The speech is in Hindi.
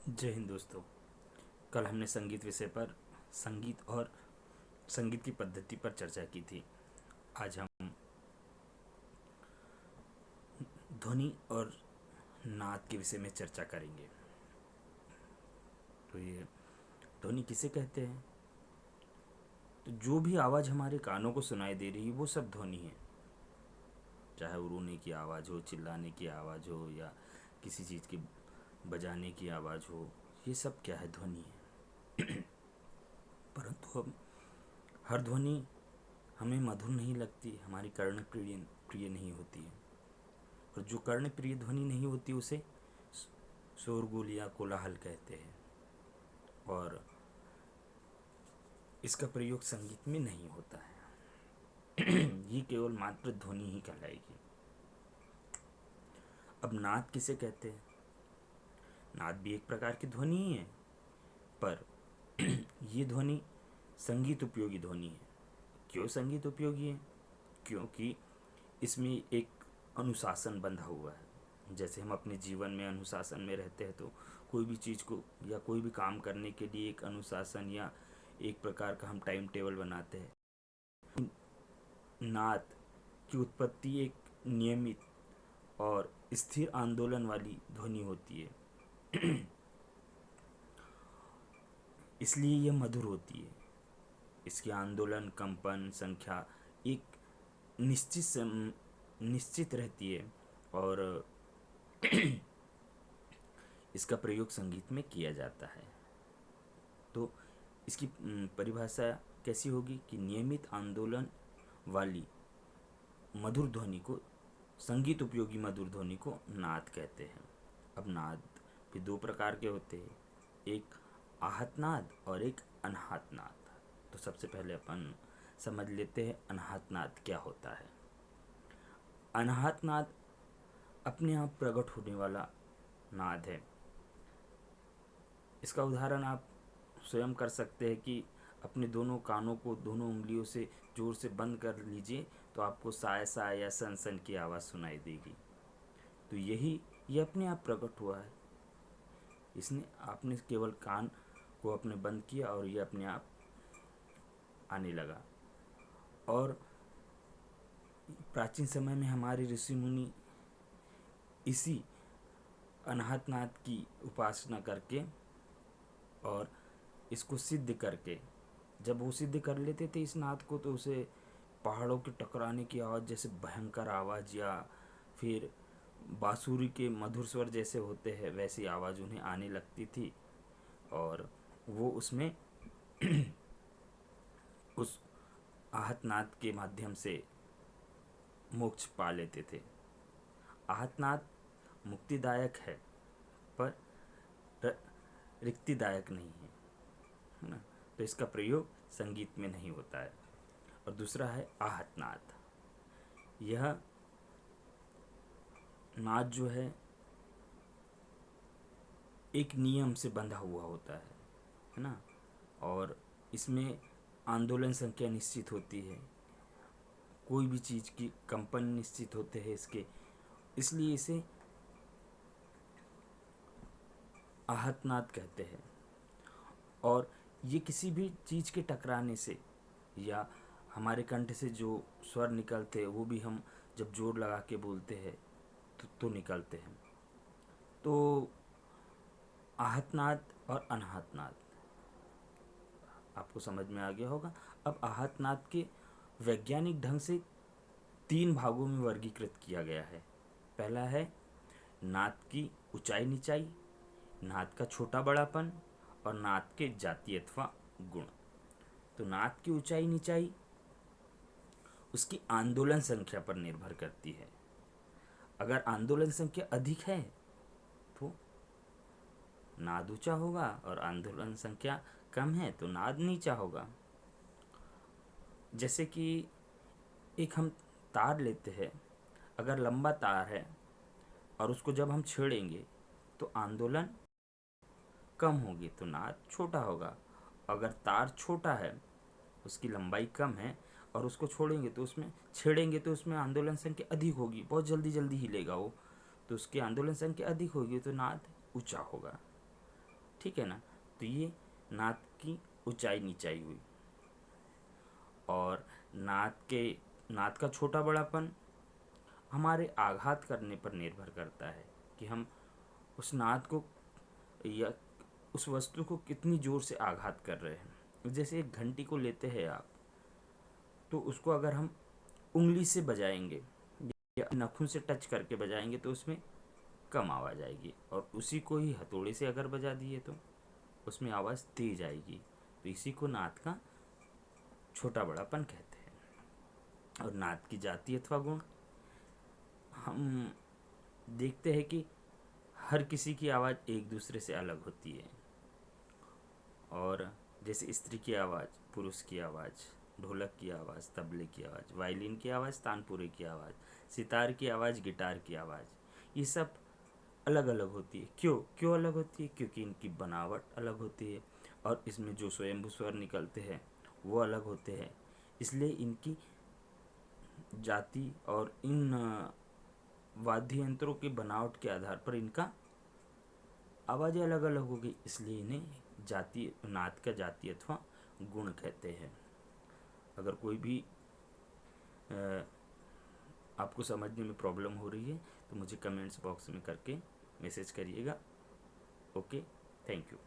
जय हिंद दोस्तों। कल हमने संगीत विषय पर संगीत और संगीत की पद्धति पर चर्चा की थी। आज हम ध्वनि और नाद के विषय में चर्चा करेंगे। तो ये ध्वनि किसे कहते हैं? तो जो भी आवाज़ हमारे कानों को सुनाई दे रही है वो सब ध्वनि है। चाहे वो रोने की आवाज़ हो, चिल्लाने की आवाज़ हो, या किसी चीज़ की बजाने की आवाज़ हो, ये सब क्या है? ध्वनि है। परंतु हम हर ध्वनि हमें मधुर नहीं लगती, हमारी कर्ण प्रिय नहीं होती है। और जो कर्ण प्रिय ध्वनि नहीं होती उसे शोरगुल या कोलाहल कहते हैं। और इसका प्रयोग संगीत में नहीं होता है। ये केवल मात्र ध्वनि ही कहलाएगी। अब नाद किसे कहते हैं? नाद भी एक प्रकार की ध्वनि ही है, पर ये ध्वनि संगीत उपयोगी ध्वनि है। क्यों संगीत उपयोगी है? क्योंकि इसमें एक अनुशासन बंधा हुआ है। जैसे हम अपने जीवन में अनुशासन में रहते हैं, तो कोई भी चीज़ को या कोई भी काम करने के लिए एक अनुशासन या एक प्रकार का हम टाइम टेबल बनाते हैं। नाद की उत्पत्ति एक नियमित और स्थिर आंदोलन वाली ध्वनि होती है। इसलिए यह मधुर होती है। इसकी आंदोलन, कंपन, संख्या एक निश्चित रहती है। और इसका प्रयोग संगीत में किया जाता है। तो इसकी परिभाषा कैसी होगी कि नियमित आंदोलन वाली मधुर ध्वनि को, संगीत उपयोगी मधुर ध्वनि को नाद कहते हैं। अब नाद भी दो प्रकार के होते हैं, एक आहत नाद और एक अनाहत नाद। तो सबसे पहले अपन समझ लेते हैं अनाहत नाद क्या होता है। अनाहत नाद अपने आप प्रकट होने वाला नाद है। इसका उदाहरण आप स्वयं कर सकते हैं कि अपने दोनों कानों को दोनों उंगलियों से जोर से बंद कर लीजिए, तो आपको साय साय या सन सन की आवाज़ सुनाई देगी। तो ये अपने आप प्रकट हुआ है। इसने आपने केवल कान को अपने बंद किया और ये अपने आप आने लगा। और प्राचीन समय में हमारे ऋषि मुनि इसी अनाहत नाद की उपासना करके और इसको सिद्ध करके, जब वो सिद्ध कर लेते थे इस नाद को, तो उसे पहाड़ों के टकराने की आवाज़ जैसे भयंकर आवाज़, या फिर बांसुरी के मधुर स्वर जैसे होते हैं वैसी आवाज़ उन्हें आने लगती थी। और वो उसमें उस आहत नाद के माध्यम से मोक्ष पा लेते थे। आहत नाद मुक्तिदायक है, पर रिक्तिदायक नहीं है ना। तो इसका प्रयोग संगीत में नहीं होता है। और दूसरा है आहत नाद। यह नाद जो है एक नियम से बंधा हुआ होता है ना। और इसमें आंदोलन संख्या निश्चित होती है, कोई भी चीज़ की कंपन निश्चित होते हैं इसके, इसलिए इसे आहत नाद कहते हैं। और ये किसी भी चीज़ के टकराने से या हमारे कंठ से जो स्वर निकलते हैं वो भी हम जब जोर लगा के बोलते हैं तो निकलते हैं। तो आहत नाद और अनाहत नाद आपको समझ में आ गया होगा। अब आहत नाद के वैज्ञानिक ढंग से 3 भागों में वर्गीकृत किया गया है। पहला है नाद की ऊंचाई नीचाई, नाद का छोटा बड़ापन और नाद के जाति अथवा गुण। तो नाद की ऊंचाई नीचाई उसकी आंदोलन संख्या पर निर्भर करती है। अगर आंदोलन संख्या अधिक है तो नाद ऊंचा होगा, और आंदोलन संख्या कम है तो नाद नीचा होगा। जैसे कि एक हम तार लेते हैं, अगर लंबा तार है और उसको जब हम छेड़ेंगे तो आंदोलन कम होगी तो नाद छोटा होगा। अगर तार छोटा है, उसकी लंबाई कम है, और उसको छेड़ेंगे तो उसमें आंदोलन संख्या अधिक होगी, बहुत जल्दी जल्दी हिलेगा वो, तो उसकी आंदोलन संख्या अधिक होगी तो नाद ऊंचा होगा। ठीक है ना। तो ये नाद की ऊंचाई नीचाई हुई। और नाद का छोटा बड़ापन हमारे आघात करने पर निर्भर करता है कि हम उस नाद को या उस वस्तु को कितनी ज़ोर से आघात कर रहे हैं। जैसे एक घंटी को लेते हैं आप, तो उसको अगर हम उंगली से बजाएंगे या नाखून से टच करके बजाएंगे तो उसमें कम आवाज़ आएगी, और उसी को ही हथौड़े से अगर बजा दिए तो उसमें आवाज़ तेज आएगी। तो इसी को नाद का छोटा बड़ापन कहते हैं। और नाद की जाति अथवा गुण, हम देखते हैं कि हर किसी की आवाज़ एक दूसरे से अलग होती है। और जैसे स्त्री की आवाज़, पुरुष की आवाज़, ढोलक की आवाज़, तबले की आवाज़, वायलिन की आवाज़, तानपुरे की आवाज़, सितार की आवाज़, गिटार की आवाज़, ये सब अलग अलग होती है। क्यों अलग होती है? क्योंकि इनकी बनावट अलग होती है और इसमें जो स्वयंभू स्वर निकलते हैं वो अलग होते हैं। इसलिए इनकी जाति और इन वाद्य यंत्रों की बनावट के आधार पर इनका आवाज़ें अलग अलग होगी, इसलिए इन्हें जाति नाद का जाति अथवा गुण कहते हैं। अगर कोई भी आपको समझने में प्रॉब्लम हो रही है तो मुझे कमेंट्स बॉक्स में करके मैसेज करिएगा। Okay, thank you.